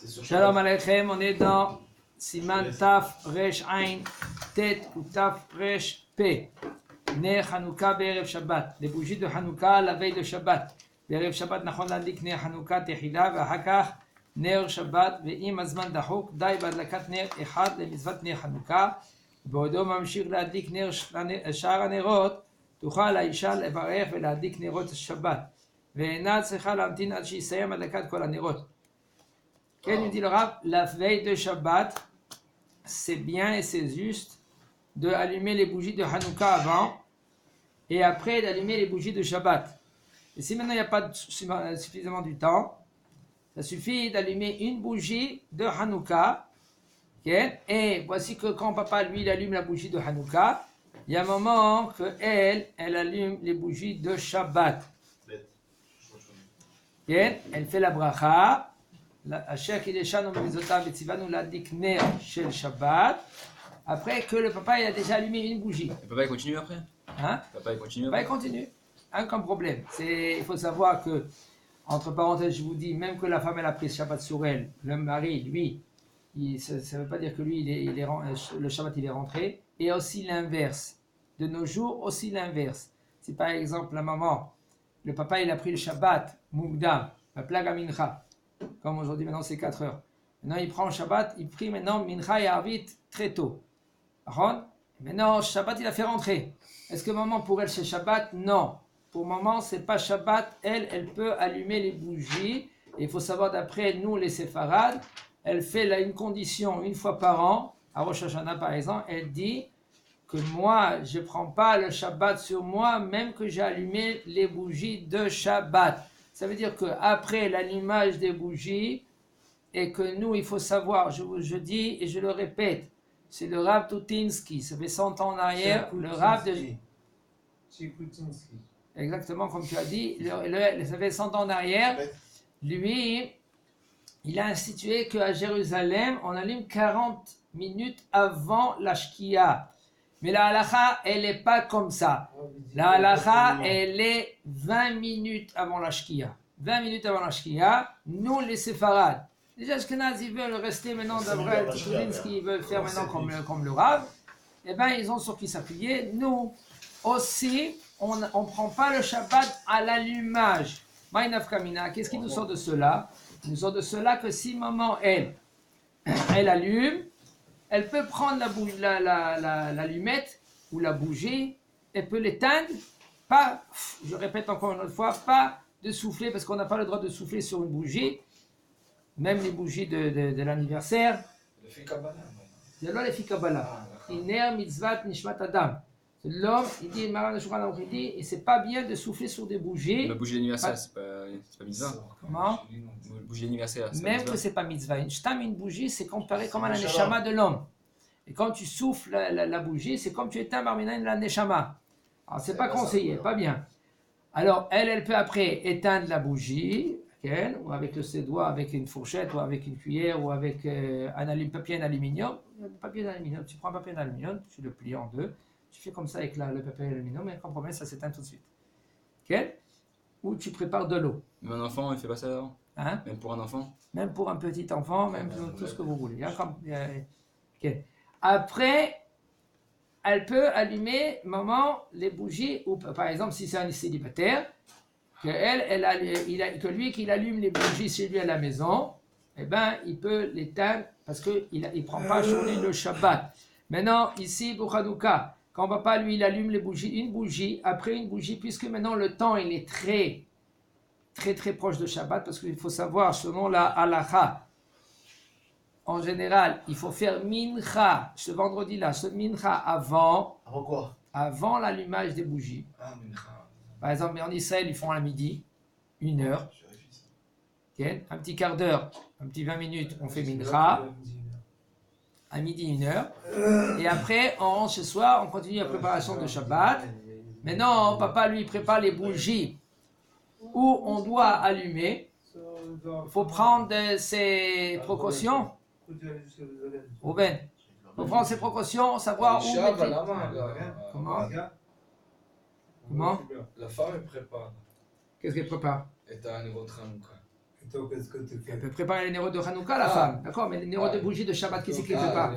Shalom Aleichem, on est dans Siman Taf Resh Ain Tet ou Taf Resh P. Ner Hanouka Be'erev Shabbat. Les bougies de Hanouka la veille de Shabbat. Be'erev Shabbat nachon להדליק ner Hanouka תחילה ואחר כך נר שבת ואם הזמן דחוק די בהדלקת נר אחד למצוות נר חנוכה ובעודו ממשיך להדליק שאר הנרות תוכל האישה לברך ולהדליק נרות השבת ואינה צריכה להמתין עד שיסיים הדלקת כל הנרות. Quel nous dit le Rav? La veille de Shabbat, c'est bien et c'est juste d'allumer les bougies de Hanouka avant et après d'allumer les bougies de Shabbat. Et si maintenant il n'y a pas suffisamment du temps, ça suffit d'allumer une bougie de Hanouka. Okay? Et voici que quand papa lui il allume la bougie de Hanouka, il y a un moment qu'elle allume les bougies de Shabbat. Okay? Elle fait la bracha. Asher kideshanu b'mizotav v'tzivanu l'adlik ner shel Shabbat. Après que le papa il a déjà allumé une bougie. Le papa il continue après? Hein? Papa il continue. Papa il continue. Aucun problème. Il faut savoir que, entre parenthèses, je vous dis, même que la femme elle a pris Shabbat sur elle, le mari, lui, ça ne veut pas dire que lui, le Shabbat il est rentré. Et aussi l'inverse. De nos jours, aussi l'inverse. Si par exemple la maman, le papa il a pris le Shabbat, Mugdam, la plaga mincha. Comme aujourd'hui, maintenant c'est 4 heures. Maintenant il prend Shabbat, il prie maintenant Mincha et Arvit très tôt. Maintenant Shabbat il a fait rentrer. Est-ce que maman pour elle c'est Shabbat? Non. Pour maman c'est pas Shabbat. Elle peut allumer les bougies. Et il faut savoir d'après nous les séfarades, elle fait là une condition une fois par an. À Rosh Hashanah par exemple, elle dit que moi je prends pas le Shabbat sur moi même que j'ai allumé les bougies de Shabbat. Ça veut dire qu'après l'allumage des bougies, et que nous, il faut savoir, je dis et je le répète, c'est le Rav Toutinsky, ça fait 100 ans en arrière, le Rav de... Exactement comme tu as dit, ça fait 100 ans en arrière, lui, il a institué qu'à Jérusalem, on allume 40 minutes avant la Shkia. Mais la halakha, elle n'est pas comme ça. La halakha, elle est 20 minutes avant la shkia. 20 minutes avant la shkia, nous les séfarades. Les Ashkenazes, ils veulent rester maintenant d'après ce qu'ils veulent faire maintenant comme le Rav. Eh bien, ils ont sur qui s'appuyer. Nous aussi, on ne prend pas le Shabbat à l'allumage. Ma'inav Kamina, qu'est-ce qui nous sort de cela? Il nous sort de cela que si maman, elle allume, elle peut prendre l'allumette ou la bougie, elle peut l'éteindre, pas, je répète encore une autre fois, pas de souffler parce qu'on n'a pas le droit de souffler sur une bougie, même les bougies de l'anniversaire. Le fikabala. C'est là le fikabala. Iner mitzvat nishmat adam. L'homme, il dit, et c'est pas bien de souffler sur des bougies. La bougie d'anniversaire, c'est pas mitzvah. Comment? La bougie d'anniversaire, c'est même que c'est pas mitzvah. Une bougie, c'est comparé comme à la neshama de l'homme. Et quand tu souffles la bougie, c'est comme tu éteins Barminan la neshama. Alors c'est pas conseillé, pas bien. Alors elle peut après éteindre la bougie, ou avec ses doigts, avec une fourchette, ou avec une cuillère, ou avec un papier en aluminium. Papier d'aluminium, tu prends un papier d'aluminium, tu le plies en deux. Tu fais comme ça avec le papier d'aluminium, mais comme problème, ça s'éteint tout de suite. Ou tu prépares de l'eau. Mais un enfant, il fait pas ça avant? Hein? Même pour un enfant? Même pour un petit enfant, même pour tout ce que vous voulez. Après, elle peut allumer, maman, les bougies, ou par exemple, si c'est un célibataire, que lui qui allume les bougies chez lui à la maison, eh ben, il peut l'éteindre parce qu'il ne prend pas sur lui le Shabbat. Maintenant, ici, pour Hanouka, quand papa, lui, il allume les bougies, une bougie, après une bougie, puisque maintenant le temps, il est très, très, très proche de Shabbat, parce qu'il faut savoir, selon la halakha, en général, il faut faire mincha, ce vendredi-là, ce mincha avant. Avant quoi? Avant l'allumage des bougies. Ah, mincha. Par exemple, en Israël, ils font à midi, 1 heure. Okay. Un petit quart d'heure, un petit 20 minutes, on fait mincha. À midi, 1 heure. Et après, on rentre ce soir, on continue la préparation de Shabbat. Maintenant, papa, lui, prépare les bougies où on doit allumer. Il faut prendre ses précautions. Ruben, il faut prendre ses précautions, savoir où mettre. Comment? La femme, elle prépare. Qu'est-ce qu'elle prépare? Et t'as un niveau Hanouka. Et toi, qu'est-ce que tu Elle fais? peut préparer les nérodes de Hanouka, la femme, d'accord? Mais les nérodes de bougie de Shabbat, qui c'est qui les prépare?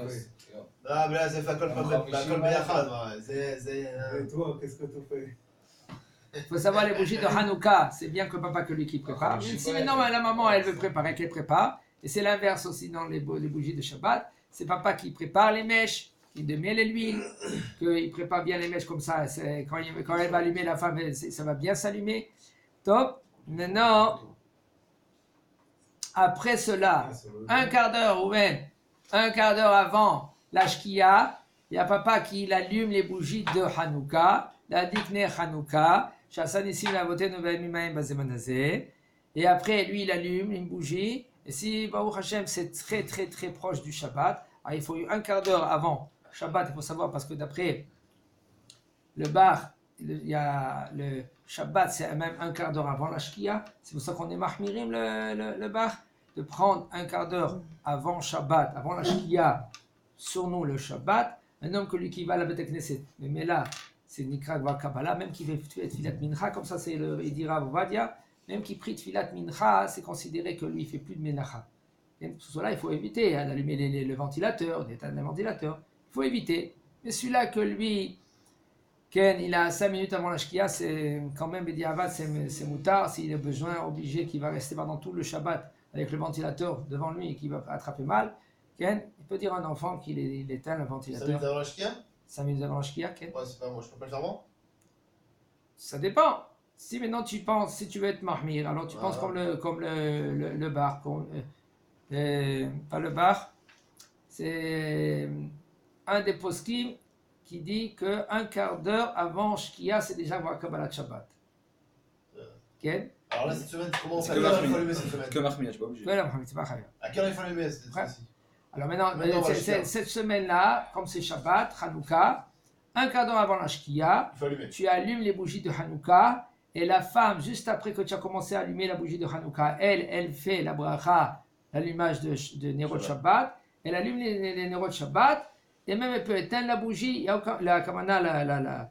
لا بلا زي فاكل بياخذ زي Et toi, qu'est-ce que tu fais? Il faut savoir les bougies de Hanouka, c'est bien que papa que lui qui prépare. Même si maintenant la maman elle veut préparer, qu'elle prépare. Et c'est l'inverse aussi dans les bougies de Shabbat. C'est papa qui prépare les mèches, qui démêle l'huile, qu'il prépare bien les mèches comme ça. Quand elle va allumer la femme, ça va bien s'allumer. Top. Maintenant, après cela, un quart d'heure, ou même un quart d'heure avant la shkia, il y a papa qui allume les bougies de Hanouka, la dikne Hanouka. Et après, lui, il allume une bougie. Et si, Baruch Hashem, c'est très, très, très proche du Shabbat, alors il faut un quart d'heure avant Shabbat, il faut savoir, parce que d'après le bar, il y a le Shabbat, c'est même un quart d'heure avant la Shkia. C'est pour ça qu'on est mahmirim le bar, de prendre un quart d'heure avant Shabbat, avant la Shkia, sur nous le Shabbat. Un homme que lui qui va à la Beth Knesset, mais là, c'est Nikra Gva Kabbalah, même qui fait Tfilat Mincha, comme ça c'est le Edira Vovadia, même qui prie Tfilat Mincha, c'est considéré que lui il fait plus de Menacha. Et pour cela, il faut éviter d'allumer le ventilateur, d'éteindre le ventilateur. Il faut éviter. Mais celui-là que lui, Ken, il a 5 minutes avant la Shkia, c'est quand même Bediavad, c'est moutard, s'il a besoin, obligé, qu'il va rester pendant tout le Shabbat avec le ventilateur devant lui et qu'il va attraper mal. Ken, il peut dire à un enfant qu'il éteint le ventilateur. 5 minutes avant la shkia? 5 minutes avant la Shkia, Ken. Ouais, c'est pas moi, je peux pas le faire avant? Ça dépend. Si maintenant tu penses, si tu veux être mahmir, alors tu penses comme le bar, pas le bar, c'est un des poskim qui dit qu'un quart d'heure avant Shkia, c'est déjà voir Kabbalat Shabbat. Ok? Alors là, cette semaine, comment on C'est fait? que À quelle heure il faut Mahmoud. allumer cette semaine? Que Mahmoud, je suis pas obligé. Voilà, Mohamed, c'est pas grave. À quelle heure il faut allumer cette Ouais. fois-ci? Alors maintenant, Maintenant, on va Shkia. cette semaine-là, comme c'est Shabbat, Hanouka, un quart d'heure avant la Shkia, Il faut allumer. tu allumes les bougies de Hanouka, et la femme, juste après que tu as commencé à allumer la bougie de Hanouka, elle fait la bracha, l'allumage de Nerot Shabbat, elle allume les Nerot Shabbat, et même elle peut éteindre la bougie, il y a aucun, la kamana,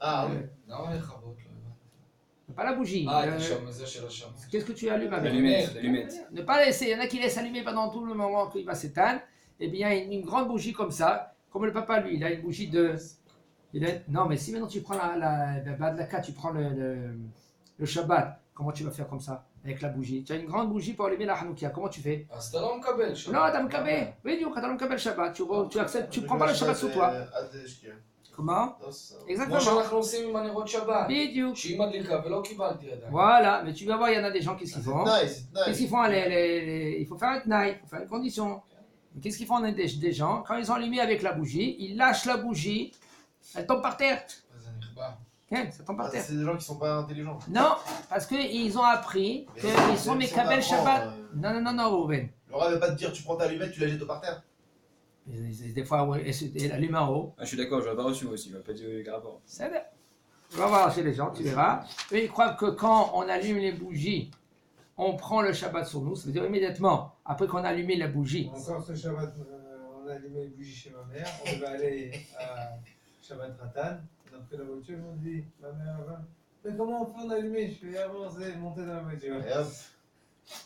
Ah oui. למה לכבות? pas la bougie. את השם הזה של השמש. Qu'est-ce que tu allumes avec? L'allumette. Ne pas laisser, il y en a qui laissent allumer pendant tout le moment qu'il va s'éteindre, et bien une grande bougie comme ça, comme le papa lui, il a une bougie de... Non, mais si maintenant tu prends la tu prends le Shabbat, comment tu vas faire comme ça avec la bougie? Tu as une grande bougie pour allumer la Hanoukia, comment tu fais? אז אתה לא מקבל שם. Non, tu מקבל, בדיוק, אתה לא מקבל Shabbat, tu acceptes, tu prends pas le Shabbat sur toi. עד שקיעה. Comment? לא, זה- כמו Exactement. שאנחנו עושים עם הנרות שבת. בדיוק. שהיא מדליקה ולא קיבלתי עדיין. Voilà, mais tu vas voir, il y en a des gens, qu'est-ce qu'ils font? Nice, Qu'est-ce nice. qu'ils font? Il faut faire un tnaï, il faut faire une condition. Mais qu'est-ce qu'ils font des gens? Quand ils ont allumé avec la bougie, ils lâchent la bougie, elle tombe par terre. אז זה נכבה. Ok, ça tombe par Ah, terre. c'est des gens qui sont pas intelligents. Non, parce qu'ils ont appris qu'ils sont mes kabel Shabbat. Non, Rouven. Le rab va pas te dire tu prends ta allumette, tu la jettes par terre. Des fois, ouais, elle allume en haut. Ah, je suis d'accord, j'aurais pas reçu moi aussi, il m'a pas dit quel rapport. C'est vrai. Tu vas voir chez les gens, tu verras. Eux, ils croient que quand on allume les bougies, on prend le Shabbat sur nous. Ça veut dire immédiatement, après qu'on a allumé la bougie. Encore ce Shabbat, on a allumé les bougies chez ma mère. On devait aller à Shabbat Ratan. On a pris la voiture, on dit, ma mère va. Mais comment on fait en allumer? Je fais avancer, monter dans la voiture. Et hop.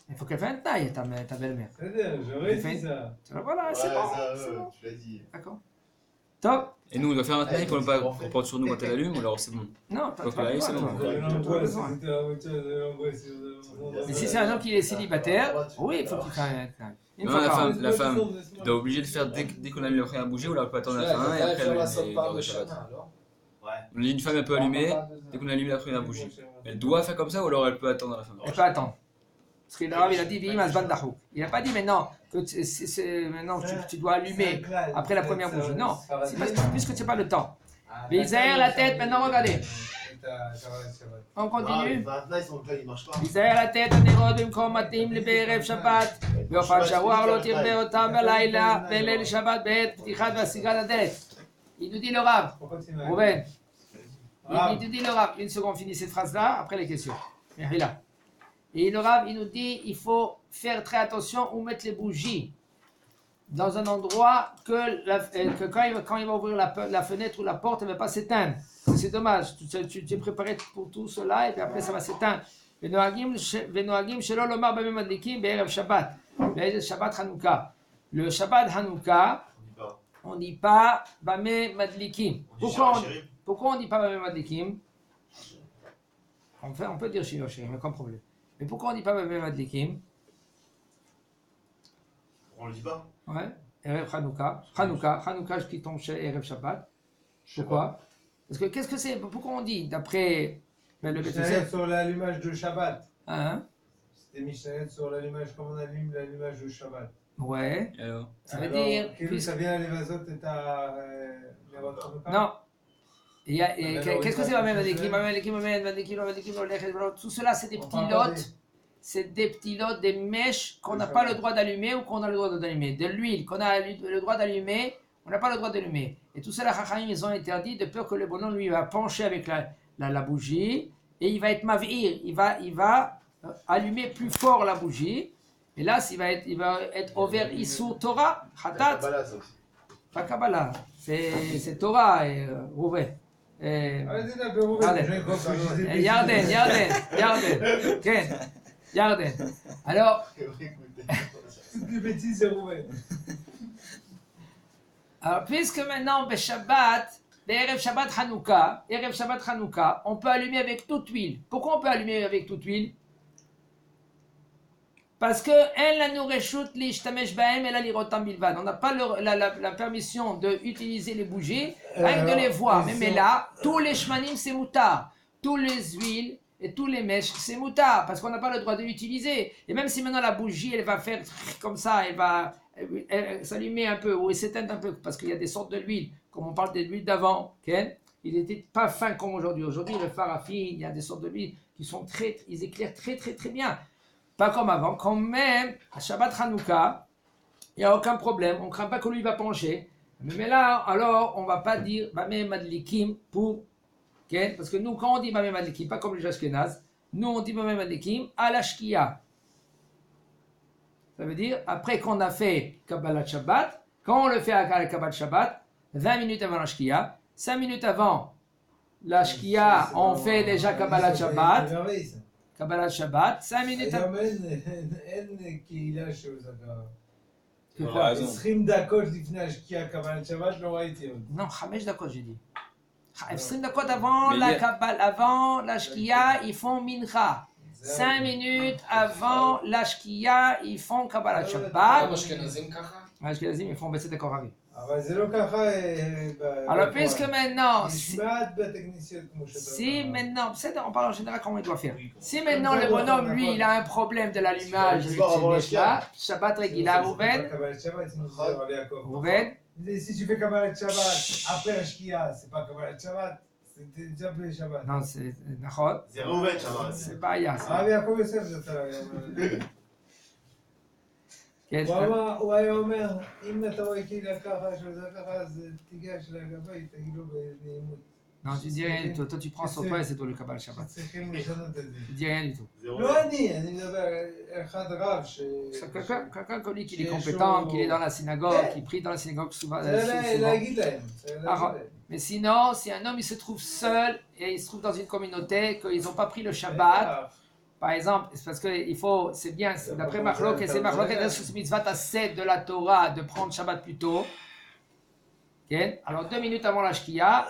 Il faut qu'elle fasse un taille, ta belle-mère. C'est-à-dire, j'aurais dit ça. Voilà, Ouais, c'est bon. ça, C'est bon. tu l'as dit. D'accord. Top. Et nous, on doit faire un taille pour ne pas Ouais, qu'on porte sur nous quand elle allume, ou alors c'est bon. Non, pas Donc pas là, besoin, c'est toi. bon. De Pas l'angoisse, besoin. c'était la voiture de l'angoisse. Mais si c'est un homme qui est célibataire, oui, il faut qu'il fasse un taille. Une Non, fois la par an. femme, la femme doit obliger de faire dès qu'on allume la première bougie, ou alors elle peut attendre la fin et après elle allume les heures de Shabbat. On dit une femme elle peut allumer dès qu'on allume la première bougie. Elle doit faire comme ça ou alors elle peut attendre la fin. Elle peut attendre. Parce que l'arabe, il a dit, Vihim Azban Dahou. Il n'a pas dit maintenant que maintenant tu dois allumer après la première bougie. Non, c'est parce que puisque tu n'as pas le temps. Mais Isaïe, la tête, maintenant regardez. On continue. Maintenant, ils sont là, ils marchent pas. Isaïe, la tête, הנרות במקום מתאים בערב שבת, ויופת שבוע לא תרבה אותם בלילה, בליל שבת בעת פתיחת והסגרת הדלת. Il nous dit le Rav, Rouven, il nous dit le Rav, une seconde, finis cette phrase-là, après les questions. Là. Et le Rav, il nous dit, il faut faire très attention où mettre les bougies. Dans un endroit que quand il va ouvrir la fenêtre ou la porte, elle ne va pas s'éteindre. C'est dommage, tu t'es préparé pour tout cela et puis après ça va s'éteindre. ונוהגים שלא לומר במה מדליקים בערב שבת, באיזה שבת חנוכה. Le Shabbat Hanouka, on ne dit pas Bame Madlikim. Pourquoi on ne dit pas Bame Madlikim? On peut dire Shiva Shirim, aucun problème. Mais pourquoi on ne dit pas Bame Madlikim? On le dit pas. Ouais, Erev Hanouka. Hanouka qui tombe chez Erev Shabbat. Pourquoi? Parce que qu'est-ce que c'est? Pourquoi on dit d'après le Mishnayot sur l'allumage de Shabbat. Hein? C'était Mishnayot sur l'allumage, comment on allume l'allumage de Shabbat. Ouais. Alors, Ça veut dire. Ça vient à l'Evazot et à Non. Qu'est-ce que c'est Bame Madlikim? Tout cela, c'est des petits lots. C'est des petits lots, des mèches qu'on n'a pas le droit d'allumer ou qu'on a le droit d'allumer. De l'huile qu'on a le droit d'allumer, on n'a pas le droit d'allumer. Et tout cela, Chachamim, ils ont interdit de peur que le bonhomme, lui, va pencher avec la bougie et il va être mavir. Il va allumer plus fort la bougie. Et là, il va être over Issur Torah, Hatat. Pas Kabbalah, c'est Torah et Rouvet. Yarden. Alors, toutes les bêtises, c'est Rouvet. Alors, puisque maintenant, Erev Shabbat Hanouka, on peut allumer avec toute huile. Pourquoi on peut allumer avec toute huile? Parce que on n'a pas la permission d'utiliser les bougies, rien que de les voir. Mais là, tous les shmanim c'est moutard, tous les huiles et tous les mèches c'est moutard, parce qu'on n'a pas le droit de l'utiliser. Et même si maintenant la bougie elle va faire comme ça, elle va s'allumer un peu ou s'éteindre un peu, parce qu'il y a des sortes de l'huile, comme on parle de l'huile d'avant, okay? Il n'était pas fin comme aujourd'hui. Aujourd'hui le paraffine, il y a des sortes de l'huile qui sont ils éclairent très bien. Pas comme avant, quand même, à Shabbat Hanouka, il n'y a aucun problème, on ne craint pas que lui va pencher. Mais là, alors, on ne va pas dire Bame Madlikim pour. Okay? Parce que nous, quand on dit Bame Madlikim, pas comme les Ashkenaz, nous on dit Bame Madlikim à la Shkia. Ça veut dire, après qu'on a fait Kabbalat Shabbat, quand on le fait à la Kabbalat Shabbat, 20 minutes avant la Shkia, 5 minutes avant la Shkia, on fait déjà Kabbalat Shabbat. Kabbalat Shabbat, 5 minutes avant. אין קהילה שעושה Que Ouais, quoi? raison. 20 דקות לפני השקיעה קבלת שבת לא ראיתי עוד. Non, 5 דקות j'ai dit. 20 דקות avant Mais la il y a- Kabbalah, avant la Shkia, ils font Mincha. 5 minutes avant la Shkia, ils font Kabbalat גם Shabbat. אשכנזים ככה? Ashkenazim, ils font Besset Koravi. אבל זה לא ככה... Alors, puisque maintenant, נשמעת בית הכנסיות כמו שאתה si אומר. maintenant, on parle en général comment il doit faire. Si maintenant le bonhomme, lui, il a un problème de l'allumage, C'est pas avant la Shkia. Shabbat Regila, Rouven, קבלת שבת, אם זה רב יעקב. Rouven, Si tu fais קבלת שבת après השקיעה, c'est pas קבלת שבת, c'est déjà בלי שבת. non, c'est Nachot, C'est Rouven, Shabbat. c'est Baya. הרב יעקב יוסף זה אתה... הוא היה אומר, אם אתה רואה קהילה ככה, שזה ככה, אז תיגש לגבי, תגיד לו בנעימות. Non, tu dis rien du tout. Toi, tu prends son poids et c'est toi le Kabbalah Shabbat. צריכים לשנות את זה. Tu dis rien du tout. C'est Rouven. לא אני מדבר אחד רב ש... C'est quelqu'un comme lui qui est compétent, qui est dans la synagogue, qui prie dans la synagogue souvent. זה להגיד להם. Mais sinon, si un homme il se trouve seul et il se trouve dans une communauté, qu'ils n'ont pas pris le Shabbat, par exemple, c'est parce que il faut, c'est bien, d'après Machlok, et c'est Machlok, c'est mitzvah assez de la Torah de prendre Shabbat plus tôt. Okay? Alors 2 minutes avant la Shkia,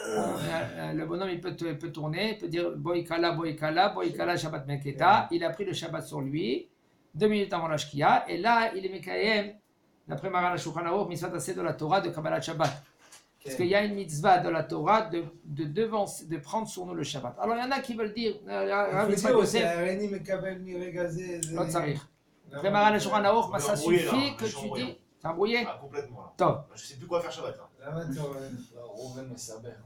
le bonhomme il peut tourner, il peut dire Boikala, Shabbat Meketa. Il a pris le Shabbat sur lui, 2 minutes avant la Shkia, et là il est Mekayem, d'après Maran Shulchan Aruch, mitzvah assez de la Torah de Kabbalat Shabbat. Parce qu'il y a une mitzvah de la Torah de prendre sur nous le Shabbat. Alors il y en a qui veulent dire, הריני מקבל מרגע זה... לא צריך. Après Maran Shulchan Aruch, ça suffit que tu dis, c'est embrouillé? Ah, complètement là. Top. Je sais plus quoi faire Shabbat là. למה אתה אומר? ראובן מסבך.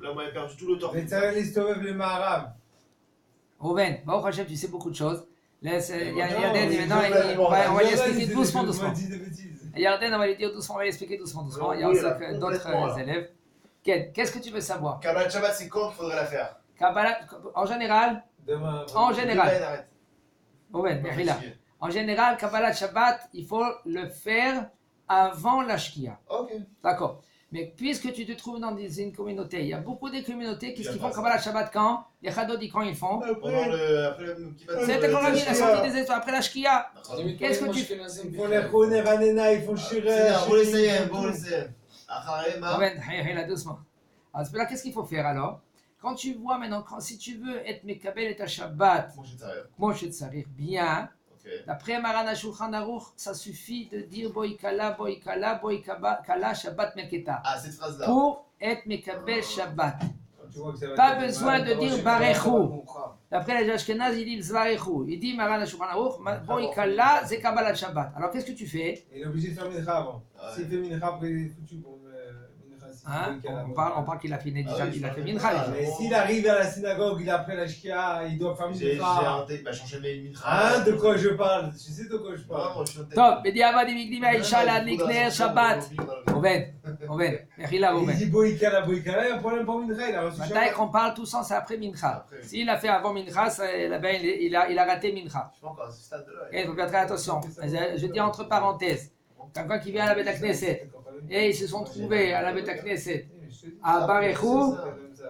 Là, moi, j'ai perdu tout le temps. וצריך להסתובב למערב. Rouven, Baruch Hashem, tu sais beaucoup de choses. Laisse, Non, Yarden, on va lui expliquer doucement. de bêtises. Yarden, on va lui dire doucement, on va lui expliquer doucement. Il y a Oui, aussi là, d'autres complètement, là. élèves. Ken, qu'est-ce que tu veux savoir? Kabbalat Shabbat, c'est quand qu'il faudrait la faire? Kabbalah, en général, Demain. en général, Arrête. Rouven, Mechila. En général, Kabbalah Shabbat, il faut le faire avant la Shkia. Ok. D'accord. Mais puisque tu te trouves dans une communauté, il y a beaucoup de communautés qui font Kabbalah Shabbat quand? Les Chadot dit quand ils font? Pendant le C'était quand la sortie des étoiles, après la Shkia. Qu'est-ce que tu fais? Ils font les Khoner Anena, ils font Shireh. Bon l'essayem. Là, doucement. Alors, là, qu'est-ce qu'il faut faire alors? Quand tu vois maintenant, si tu veux être Mekabel et ta Shabbat, Moshe Tsarir, bien, d'après Maran Shulchan Aruch, ça suffit de dire Boikala, Shabbat Meketa. Ah, cette phrase-là. Pour être Mekabel Shabbat. Pas besoin de dire Barechou. D'après les Ashkenaz, il dit Zvarechou. Il dit Maran Shulchan Aruch, Boikala, c'est Kabbalah Shabbat. Alors qu'est-ce que tu fais? Il est obligé de faire Mincha avant. S'il fait Mincha, après il est foutu pour Mincha. Hein? On parle qu'il a fait déjà, il a fait Mincha. Mais s'il arrive à la synagogue, il a pris la Shkia, il doit faire Mincha. J'ai changé mes Mincha. De quoi je parle? Tu sais de quoi je parle? Top, Bediavad Imigdim Aisha la Nikner Shabbat. Oven, Mechila Il Oven. dit Boikala, il y a un problème pour Mincha, il a reçu Maintenant qu'on parle tous ensemble, c'est après Mincha. S'il a fait avant Mincha, il a raté Mincha. Je suis pas encore à ce stade-là. Il faut faire très attention. Je dis entre parenthèses, quelqu'un qui vient à la Beta Knesset, et ils se sont trouvés à la Beta Knesset à Barechou,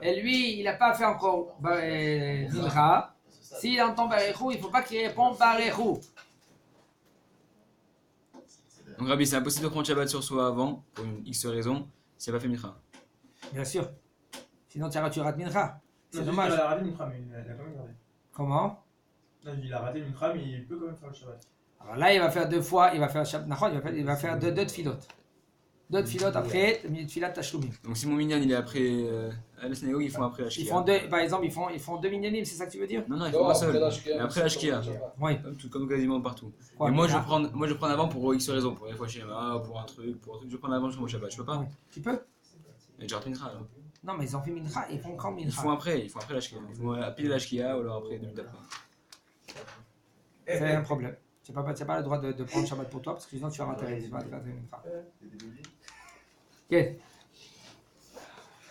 et lui, il n'a pas fait encore Mincha. S'il entend Barechou, il ne faut pas qu'il réponde Barechou. Donc Rabbi, c'est impossible de prendre Shabbat sur soi avant, pour une X raison, s'il n'a pas fait Mincha. Bien sûr. Sinon, tu rates Mincha. C'est Non, dommage. il a raté Mincha, mais il a quand même gardé. Comment? Non, il a raté Mincha, mais il peut quand même faire le Shabbat. Alors là, il va faire 2 fois, il va faire deux tfilotes. 2 tfilotes après, une tfilat tashloumim. Donc si mon minyan il est après à la synagogue, ils font après la Ils Shkia. font deux, par exemple, ils font 2 minyanim, c'est ça que tu veux dire? Non, ils font un seul. Mais après la Shkia. Oui. Comme quasiment partout. Quoi, Et moi je mais prends avant pour X raison, pour les fois chez pour un truc, je prends avant sur mon Shabbat. Je peux pas. Oui. Tu peux? Et j'ai raté Mincha alors. Non, mais ils ont fait mincha, ils font quand mincha? Ils font après la Shkia. Ils font pile la Shkia ou alors après 2 minutes après. C'est un problème. Tu n'as pas le droit de prendre Shabbat pour toi parce que sinon tu vas rater mincha. Ok.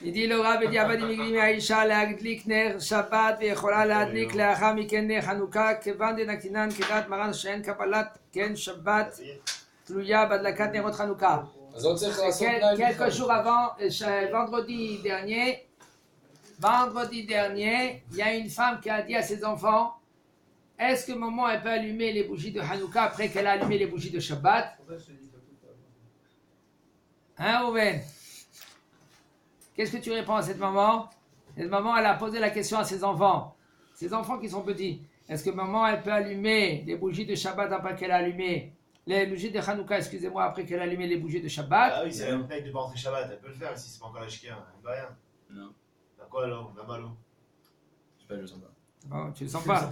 Il dit le Rav Bediavad Imigdim Aisha להדליק נר שבת ויכולה להדליק לאחר מכן נר חנוכה כיוון דנקטינן כדעת מרן שאין קבלת כן שבת תלויה בהדלקת נרות חנוכה. Quelques jours avant, vendredi dernier, il y a une femme qui a dit à ses enfants, est-ce que maman elle peut allumer les bougies de Hanouka après qu'elle a allumé les bougies de Shabbat? Hein, Ouven? Qu'est-ce que tu réponds à cette maman? Cette maman, elle a posé la question à ses enfants qui sont petits. Est-ce que maman, elle peut allumer les bougies de Shabbat après qu'elle a allumé les bougies de Hanouka, excusez-moi, après qu'elle a allumé les bougies de Shabbat? Ah oui, c'est la taille de pas rentrer Shabbat, elle peut le faire si c'est pas encore la Shkia, elle va rien. Non. T'as quoi alors? La malo? Je sais pas, je le sens pas. Bon, tu le sens pas.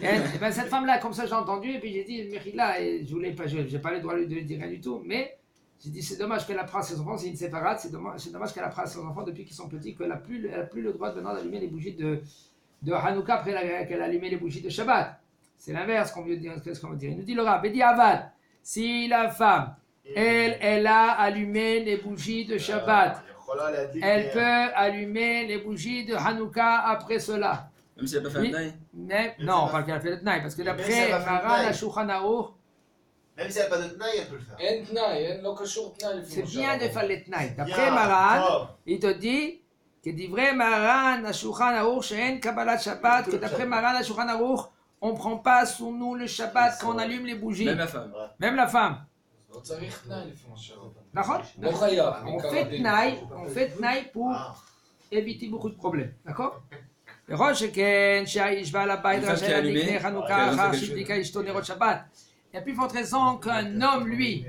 Et ben, cette femme-là, comme ça, j'ai entendu, et puis j'ai dit, Mechila, et je voulais pas, j'ai pas le droit de lui dire rien du tout, mais j'ai dit, c'est dommage qu'elle apprenne à ses enfants, c'est une séparate, c'est dommage qu'elle apprenne à ses enfants depuis qu'ils sont petits, qu'elle n'a plus le droit maintenant d'allumer les bougies de Hanouka après qu'elle a allumé les bougies de Shabbat. C'est l'inverse qu'on veut dire. Qu'est-ce qu'on veut dire? Il nous dit le Rav, Bedi Avad, si la femme, elle a allumé les bougies de Shabbat, elle peut allumer les bougies de Hanouka après cela. Même si elle n'a pas fait un tnaï? Non, pas qu'elle a fait le tnaï, parce que d'après Maran Shulchan Aruch, même si elle n'a pas de tnaï, elle peut le faire. c'est bien de faire le tnaï. D'après Maran, il te dit que d'après Maran Shulchan Aruch, she'en Kabbalat Shabbat, que d'après Maran Shulchan Aruch, on ne prend pas sur nous le Shabbat quand on allume les bougies. Même la femme. Même la femme. D'accord? לא חייב. On fait tnaï pour éviter beaucoup de problèmes. D'accord? וכל שכן שהאיש בעל הבית רשאי להדליק נר חנוכה אחר שהדליקה אשתו נרות שבת. Il y a plus forte raison qu'un homme, lui,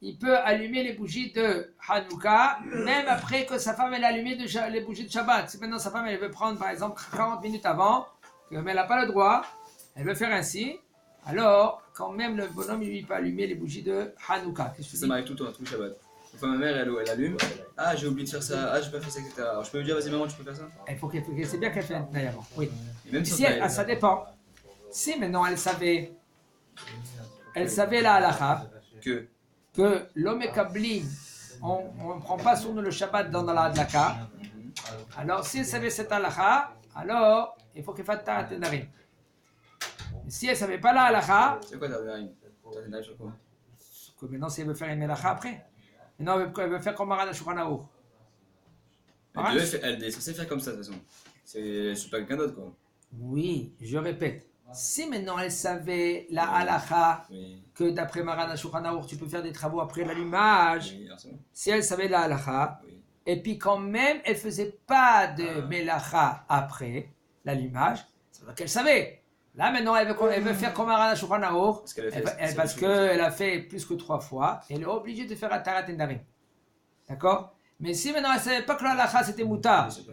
il peut allumer les bougies de Hanouka, même après que sa femme ait allumé les bougies de Shabbat. Si maintenant sa femme elle veut prendre par exemple 40 minutes avant, mais elle n'a pas le droit, elle veut faire ainsi, alors quand même le bonhomme lui peut allumer les bougies de Hanouka. Ça m'arrive tout le temps, tout le Shabbat. Une fois ma mère elle allume, ah j'ai oublié de faire ça, ah j'ai pas fait ça, etc. Alors je peux lui dire vas-y maman tu peux faire ça? Il faut qu'elle c'est bien qu'elle fait un tnaï avant. Oui. Et même Si ça dépend. Si maintenant elle savait la halakha que l'homme est kabli, on ne prend pas sur nous le Shabbat dans la hadlaka. Alors si elle savait cette halakha, alors il faut qu'elle fasse ta tenarim. Si elle ne savait pas la halakha, c'est quoi ta tenarim? Ta tenarim sur quoi? que maintenant si elle veut faire une melacha après. Maintenant, elle veut faire comme Maran Shulchan Aruch. Elle est censée faire comme ça, de toute façon. C'est pas quelqu'un d'autre, quoi. Oui, je répète. Si maintenant elle savait la halakha, Oui. que d'après Maran Shulchan Aruch, tu peux faire des travaux après l'allumage, Oui, alors c'est bon. si elle savait la halakha, Oui. et puis quand même elle faisait pas de melacha après l'allumage, ça veut dire qu'elle savait. Là maintenant elle veut faire comme Maran Shulchan Aruch, Parce qu'elle a fait. parce qu'elle a fait plus que 3 fois, elle est obligée de faire Atarat Nedarim. D'accord? Mais si maintenant elle savait pas que la halakha c'était mutar, Je sais pas.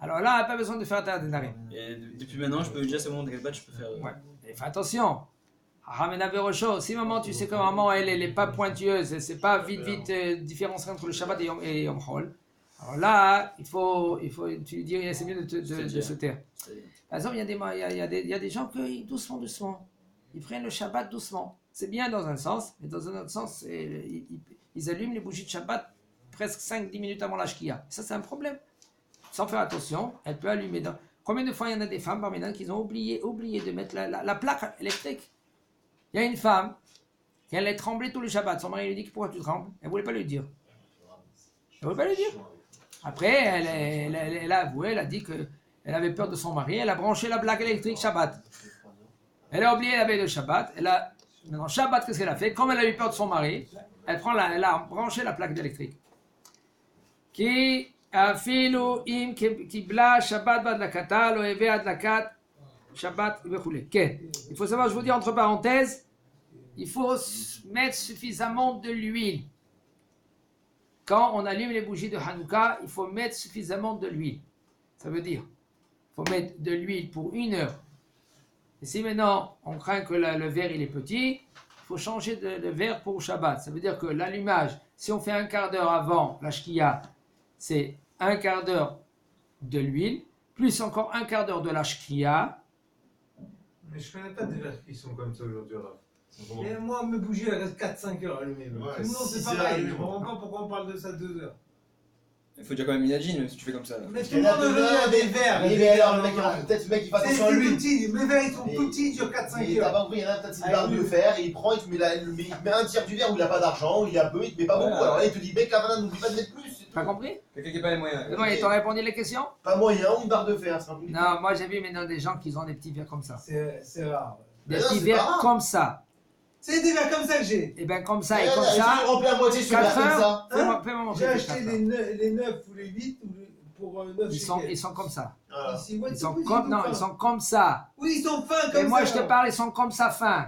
alors là elle n'a pas besoin de faire Atarat Nedarim. Et depuis maintenant, je peux déjà, c'est bon, t'inquiète pas, je peux faire. Ouais. Et fais attention. Ramena Berocho, si maman, tu sais que maman, elle n'est pas pointueuse, c'est pas vite différencier entre le Shabbat et Yom Chol. Alors là, tu lui dis, c'est mieux de se taire. Par exemple, il y a des gens qui, doucement, ils prennent le Shabbat doucement. C'est bien dans un sens, mais dans un autre sens, ils allument les bougies de Shabbat presque 5-10 minutes avant la Shkia. Ça, c'est un problème. Sans faire attention, elle peut allumer. Combien de fois il y en a des femmes parmi nous qui ont oublié de mettre la plaque électrique? Il y a une femme qui allait trembler tout le Shabbat. Son mari lui dit pourquoi tu trembles? Elle ne voulait pas lui dire. Elle ne voulait pas lui dire. Après, elle a avoué, elle a dit qu'elle avait peur de son mari. Elle a branché la plaque électrique Shabbat. Elle a oublié la veille de Shabbat. Maintenant, Shabbat, qu'est-ce qu'elle a fait? Comme elle a eu peur de son mari, elle a branché la plaque électrique. Qui אפילו אם קיבלה שבת בהדלקתה, לא הביא הדלקת שבת וכו'. כן, il faut savoir, je vous dis entre parenthèses, il faut mettre suffisamment de l'huile. Quand on allume les bougies de Hanouka, il faut mettre suffisamment de l'huile. Ça veut dire, il faut mettre de l'huile pour 1 heure. Et si maintenant on craint que le verre il est petit, il faut changer de verre pour Shabbat. Ça veut dire que l'allumage, si on fait un quart d'heure avant la shkia, c'est un quart d'heure de l'huile, plus encore un quart d'heure de la shkia. Mais je connais pas déjà qui sont comme ça aujourd'hui. Et moi, mes bougies, elles restent 4-5 heures allumées. Ouais, Tout le monde, c'est si pareil. allumé, Je ne comprends pas pourquoi on parle de ça 2 heures. Il faut dire quand même Minajin, même si tu fais comme ça. Mais tout le monde a des verres. Oui, mais alors, peut-être le mec il va attention à C'est lui. tout petit. Mes verres, ils sont tout petits, ils durent 4-5 T'as heures. pas compris, il y en a peut-être c'est une barre de fer, et il prend, il te met un tiers du verre où il a pas d'argent, il a peu, il te met pas beaucoup. Alors là, il te dit, mec, Kavana, n'oublie pas de mettre plus. T'as compris? Quelqu'un qui n'a pas les moyens. C'est bon, ils t'ont répondu les questions? Pas moyen, ou une barre de fer, c'est un peu. Non, moi j'ai vu maintenant des gens qui ont des petits verres comme ça. C'est rare. Des Mais non, petits c'est verres pas rare. comme ça. C'est des verres comme ça que j'ai. Et bien comme ça et Eh, comme tu ça. le remplis à moitié sur la 4 comme heures. ça. Fais-moi montrer J'ai tes acheté 4 heures. les 9 ou les 8 pour 9 Ils sont comme ça. Voilà. Ici, ouais, Ils sont oui, comme, non, fins. ils sont comme ça. Oui, ils sont fins comme Et ça. moi je te parle, ils sont comme ça fin.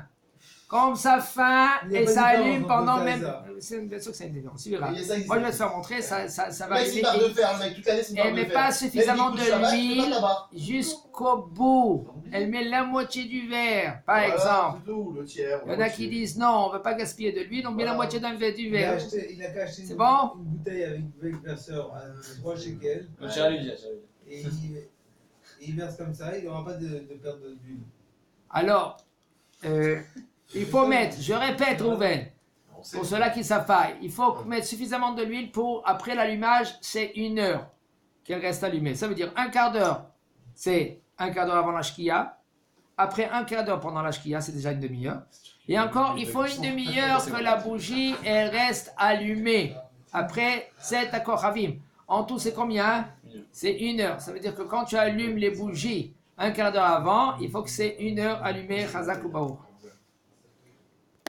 Comme ça fin Il y a et pas ça de allume différence entre pendant ça et même. ça. Bien sûr que c'est une différence. Tu verras. Et ça existe. Moi je vais te faire montrer, ça va Mec, c'est une barre allumer de fer, le mec, toute l'année c'est une barre Elle de met fer. pas suffisamment Même de du coup, Shabbat, tu l'huile. peux pas là-bas. jusqu'au bout. Elle met la moitié du verre, par Voilà, exemple. c'est tout, le tiers. Il y en a qui disent non, on ne veut pas gaspiller de l'huile, on met la Voilà. moitié d'un verre du Il a verre. qu'à acheter C'est une, bon une bouteille avec verseur à 3 shekels. Et il verse comme ça, il n'y aura pas de perte d'huile. Alors, il faut mettre, je répète, Rouven, pour ceux-là qui ne savent pas, il faut mettre suffisamment de l'huile pour, après l'allumage, c'est 1 heure qu'elle reste allumée. Ça veut dire un quart d'heure, c'est un quart d'heure avant la shkia. Après un quart d'heure pendant la shkia, c'est déjà une demi-heure. Et encore, il faut une demi-heure que la bougie, elle reste allumée. Après 7 akoravim. En tout, c'est combien? C'est 1 heure. Ça veut dire que quand tu allumes les bougies un quart d'heure avant, il faut que c'est 1 heure allumée, chazak ou baour.